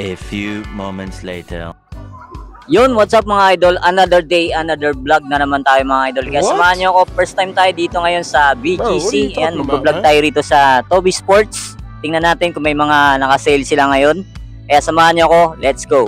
A few moments later. Yun, what's up mga idol? Another day, another vlog na naman tayo mga idol. Kaya samahan nyo ako, first time tayo dito ngayon sa BGC. Ayan, mag-vlog tayo rito sa Toby Sports. Tingnan natin kung may mga naka-sale sila ngayon. Kaya samahan nyo ako, let's go!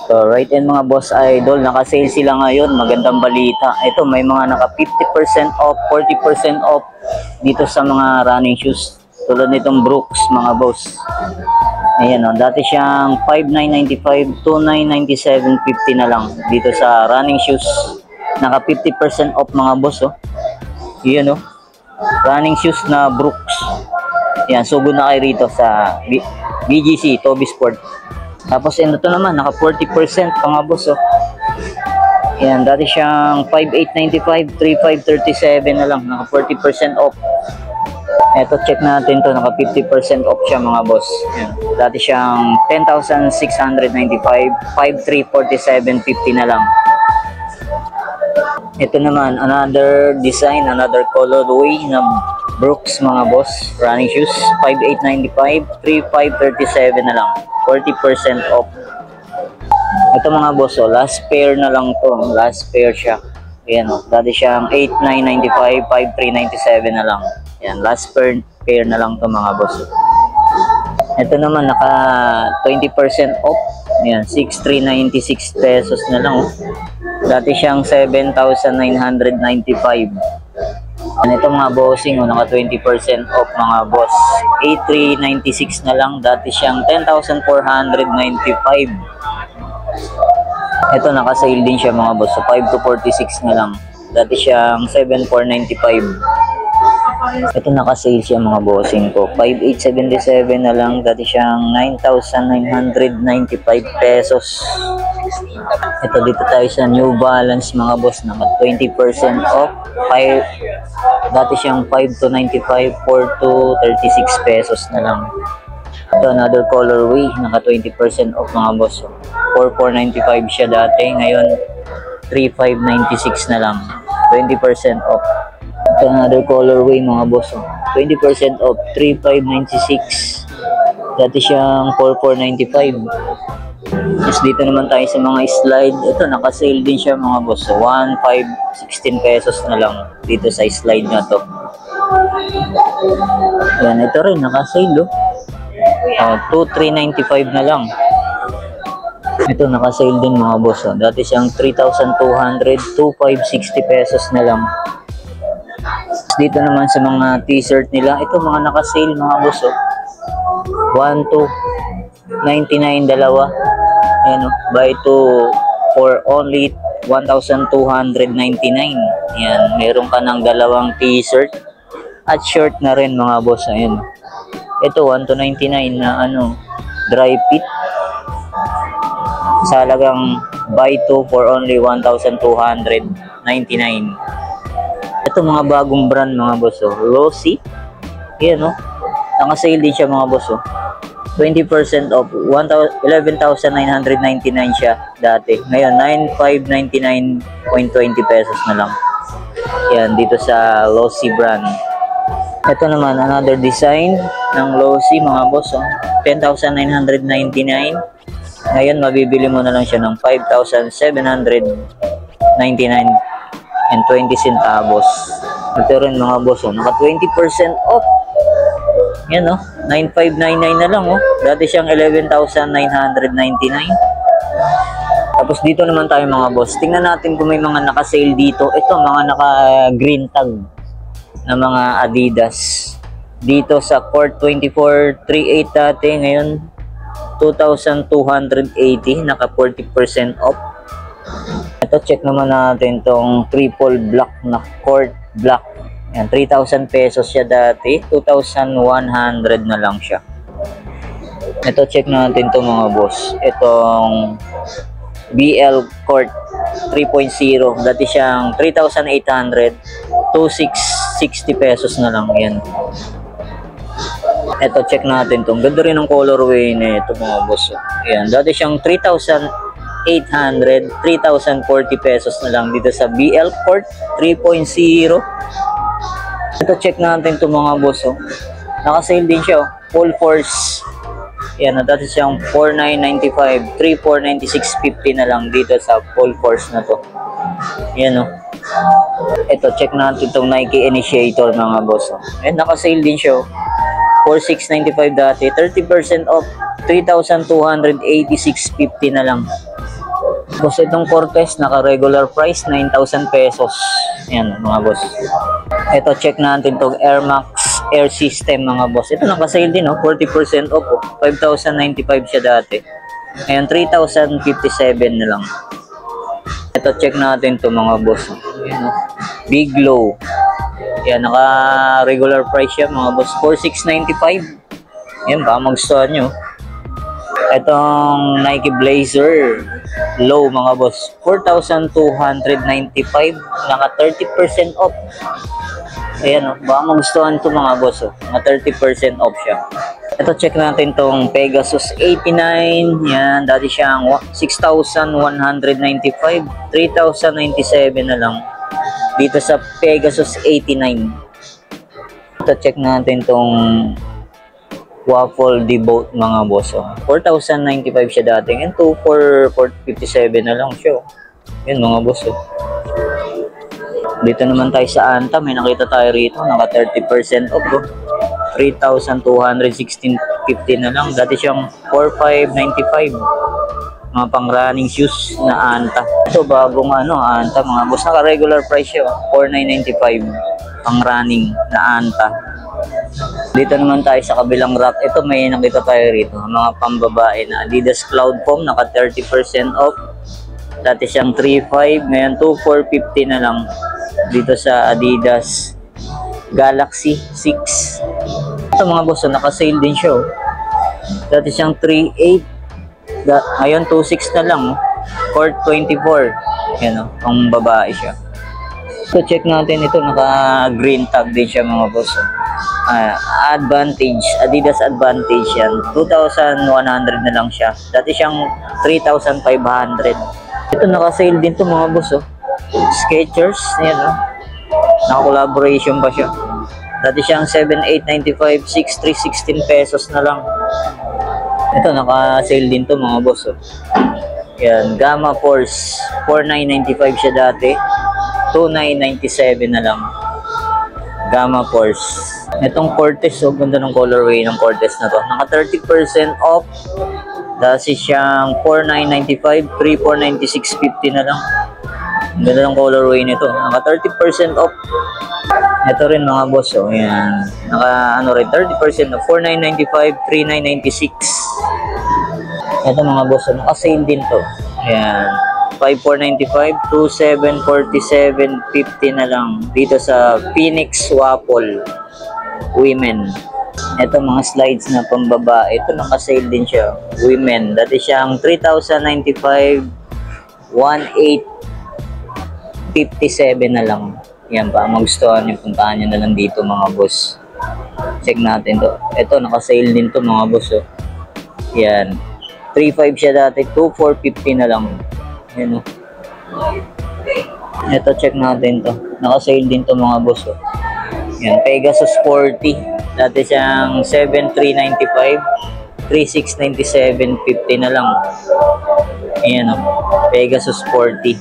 So, right in mga boss idol, naka-sale sila ngayon. Magandang balita. Ito, may mga naka 50% off, 40% off dito sa mga running shoes. Tulad nitong Brooks, mga boss. Ayan o, dati siyang 5,995, 2,997.50 na lang dito sa running shoes. Naka 50% off mga boss o. Ayan o, running shoes na Brooks. Ayan, sugod na kayo rito sa BGC, Toby Sport. Tapos ito naman, naka 40% mga boss oh. Yan, dati siyang 5,895, 3,537 na lang, naka 40% off. Ito, check natin to, naka 50% off siya mga boss. Yan, dati siyang 10,695, 5,347.50 na lang. Ito naman, another design, another colorway na Brooks mga boss, running shoes, 5,895, 3,537 na lang, 40% off. Ito mga boss, oh, last pair na lang to, last pair siya. Ayan oh, dati siyang 8,995, 5,397 na lang. Ayan, last pair na lang to mga boss. Ito naman, naka 20% off. Ayan, 6,396 pesos na lang oh. Dati siyang 7,995. Ito mga bossing, oh, naka 20% off mga boss. 8,396 na lang, dati siyang 10,495. Ito naka-sale din siya mga boss, so 5 to 46 na lang. Dati siyang 7,495. Ito naka-sale siya mga bossing ko, 5,877 na lang, dati siyang 9,995 pesos. Ito dito tayo sa New Balance mga boss, naka 20% off. Dati siyang 5 to 95, 4 to 36 pesos na lang. Ito another colorway, naka 20% off mga boss. 4,495 siya dati, ngayon 3,596 na lang, 20% off. Ito another colorway mga boss, 20% off, 3,596. Dati siyang 4,495. Tapos dito naman tayo sa mga slide. Ito naka-sale din siya mga boss, 1,516 pesos na lang dito sa slide na to. Yan, ito rin naka-sale oh. 2,395 na lang. Ito naka-sale din mga boss oh. Dati siyang 3,200, 2,560 pesos na lang. Dito naman sa mga t-shirt nila, ito mga naka-sale mga boss oh. 1,299 dalawa. Ayan oh, buy 2 for only 1,299. Ayan, meron ka ng dalawang t-shirt at shirt na rin mga boss. Ayan, ito 1,299 na ano, dry fit. Sa halagang buy 2 for only 1,299. Ito mga bagong brand mga boss oh, Rossi. Ayan oh, naka-sale din siya mga boss oh. 20% off, 11,999 siya dati. Ngayon, 9,599.20 pesos na lang. Yan, dito sa Losi brand. Ito naman, another design ng Losi, mga boss. Oh. 10,999. Ngayon, mabibili mo na lang siya ng 5,799 and 20 centavos. Ito rin mga boss, oh. Naka 20% off. Yan oh, 9,599 na lang oh. Dati siyang 11,999. Tapos dito naman tayo mga boss. Tingnan natin kung may mga naka-sale dito. Ito mga naka-green tag na mga Adidas. Dito sa Court 24,38 dati, ngayon 2,280, naka 40% off. Ito check naman natin tong triple black na Court black. Yan, 3,000 pesos siya dati, 2,100 na lang siya. Ito check natin to mga boss. Itong BL Court 3.0. Dati siyang 3,800. 2,660 pesos na lang yan. Ito, check natin to. Ganda rin ang colorway na ito mga boss. Ayan, dati siyang 3,800, 3,040 pesos na lang dito sa BL Court 3.0. Ito, check natin to mga boss. Naka-sale din siya. Full force. Ayan, dati siyang 4,995, 3,496.50 na lang dito sa full force na to. Ayan o. Ito, check natin itong Nike Initiator mga boss. Ayan, naka-sale din siya. 4,695 dati, 30% off, 3,286.50 na lang. Boss, itong Cortez, naka-regular price, 9,000 pesos. Ayan mga boss. Ito, check natin itong Air Max Air System mga boss. Ito, naka-sale din, 40% off. 5,095 siya dati. Ayan, 3,057 na lang. Ito, check natin to mga boss. Ayan, Big Low. Yan, naka-regular price siya mga boss. 4,695. Yan, baka magustuhan nyo. Itong Nike Blazer Low mga boss. 4,295. Naka 30% off. Ayan, baka magustuhan ito mga boss. Naka 30% off siya. Ito, check natin tong Pegasus 89. Yan, dati siyang 6,195. 3,097 na lang dito sa Pegasus 89. Ito, check natin tong Waffle Deboat mga boss. 4,095 siya dati. And 2,457 na lang siya. Yan mga boss. Dito naman tayo sa Anta. May nakita tayo rito. Naka 30% off. 3,216.50 na lang. Dati siyang 4,595. Mga pang running shoes na Anta. Ito bagong Anta mga boss. Naka regular price siya. 4,995 pang running na Anta. Dito naman tayo sa kabilang rack. Ito, may nakita tayo rito. Mga pambabae na Adidas Cloud Foam. Naka 30% off. Dati siyang 3,500. Ngayon 2,450 na lang. Dito sa Adidas Galaxy 6. Ito mga boss, naka sale din siya. Dati siyang 3,800. Ngayon 2,600 na lang. Court 24. Yan, pang babae siya. So check natin ito, naka green tag din siya mga boss. Advantage, Adidas Advantage yan. 2,100 na lang siya. Dati siyang 3,500. Ito, naka sale din to mga boss. Skechers, yan. Naka-collaboration pa siya. Dati siyang 7,895, 6,316 pesos na lang. Ito, naka-sale din to mga boss. Yan, Gamma Force, 4,995 siya dati. 2,997 na lang. Gamma Force. Itong Cortez, ganda ng colorway ng Cortez na to. Naka 30% off. Dati siyang 4,995, 3,496.50 na lang. Ganda ng colorway nito. Naka 30% off. Ito rin mga boss, yan. Naka rin, 30% off. 4,995, 3,996. Ito mga boss, naka-sale din to. Ayan. 5,495, 2,747.50 na lang. Dito sa Phoenix Waffle Women. Ito mga slides na pambabae. Ito naka-sale din siya. Women. Dati siyang 3,095, 1,857 na lang. Yan pa, magustuhan yung puntahan nyo na lang dito mga boss. Check natin to. Ito, naka-sale din to mga boss. Yan. 3,500 siya dati. 2,450 na lang. Yan. Ito, check natin to. Naka-sale din to mga boss. Yan. Pegasus 40. Dati siyang 7,395. 3,697.50 na lang. Ayan o. Pegasus 40.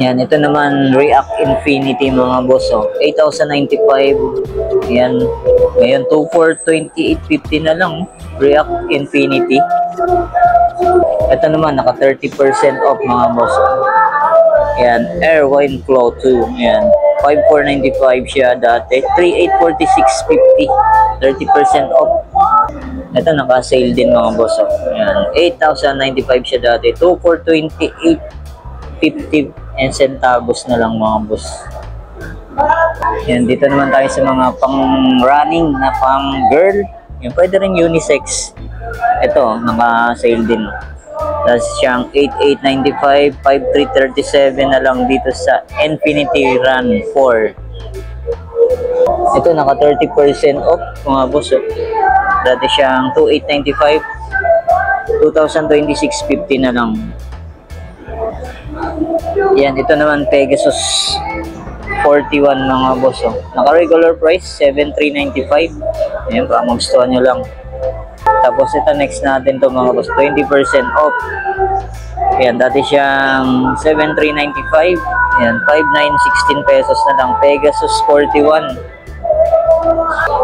Yan, ito naman React Infinity mga boss. 8,095. Yan. Ngayon 2,428.50 na lang. React Infinity. Ito naman naka 30% off mga boss. Yan, Airwine Flow 2. Yan. 5,495 siya dati. 3,846.50. 30% off. Ito naka-sale din mga boss. Yan. 8,095 siya dati. 2,428.50 and centavos na lang mga boss. Yan, dito naman tayo sa mga pang-running na pang-girl. Yan, pwede rin unisex. Ito, naka-sale din. Tapos siyang 8895, 5337 na lang dito sa Infinity Run 4. Ito naka 30% off mga boss. Dati siyang 2895, 2026.50 na lang. Yan, ito naman Pegasus 41 mga boss. Naka regular price 7395. Ayan, baka magustuhan nyo lang. Tapos ito next natin to mga boss, 20% off. Ayan, dati siyang 7395. Ayan, 5916 pesos na lang. Pegasus 41.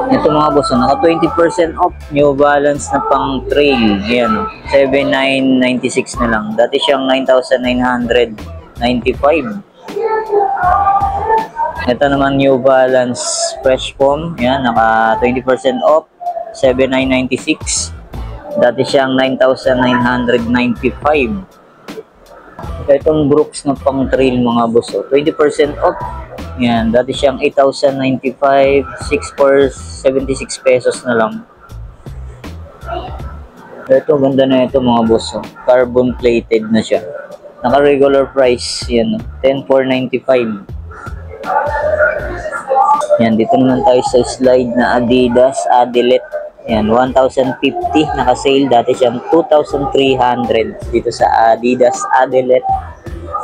Ito mga boss, naka 20% off. New Balance na pang trail. Ayan, 7996 na lang. Dati siyang 9995. Ito naman New Balance Fresh Foam. Ayan, naka 20% off. 7996. Dati siyang 9995. Itong Brooks na pang trail mga boss, 20% off. Yan, dati siyang 8,095, 6,476 pesos na lang. Ito, ganda na ito mga boss. Carbon plated na siya. Naka regular price, yan, 10,495. Yan, dito naman tayo sa slide na Adidas Adilet. Yan, 1,050 naka-sale. Dati siyang 2,300 dito sa Adidas Adilet.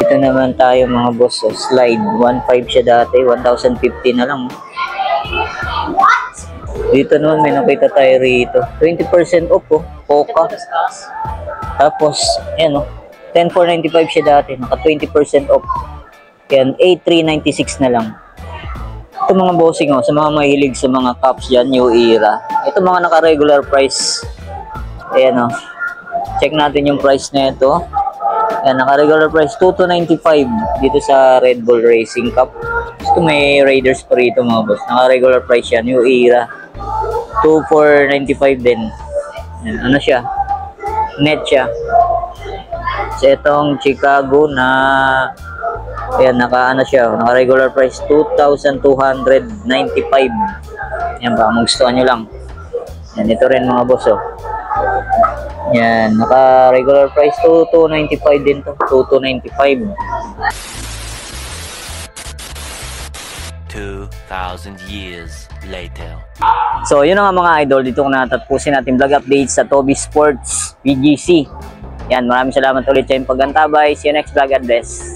Dito naman tayo mga boss, slide 1,500 siya dati, 1,050 na lang. Dito naman may nakita tayo rito, 20% off Poca. Tapos yan 10,495 siya dati, naka 20% off. Yan, 8,396 na lang. Ito mga bossing sa mga mahilig sa mga cups dyan, New Era. Ito mga naka-regular price. Ayan check natin yung price na ito. Ayan, naka-regular price 2,295 dito sa Red Bull Racing Cup. Ito may Raiders pa rito mga boss. Naka-regular price yan, New Era. 2,495 din. Ayan, ano siya? Net siya. So itong Chicago na ayan, naka regular price 2,295. Yan ba, magustuhan nyo lang. Yan, ito rin mga boss Yan, naka regular price 2,295 din to. 2,295. 2,000 years later. So yun nga mga idol, dito ko natatapusin natin vlog updates sa Toby Sports VGC. Yan, maraming salamat ulit sa inyong pagantabay. See you next vlog. God bless.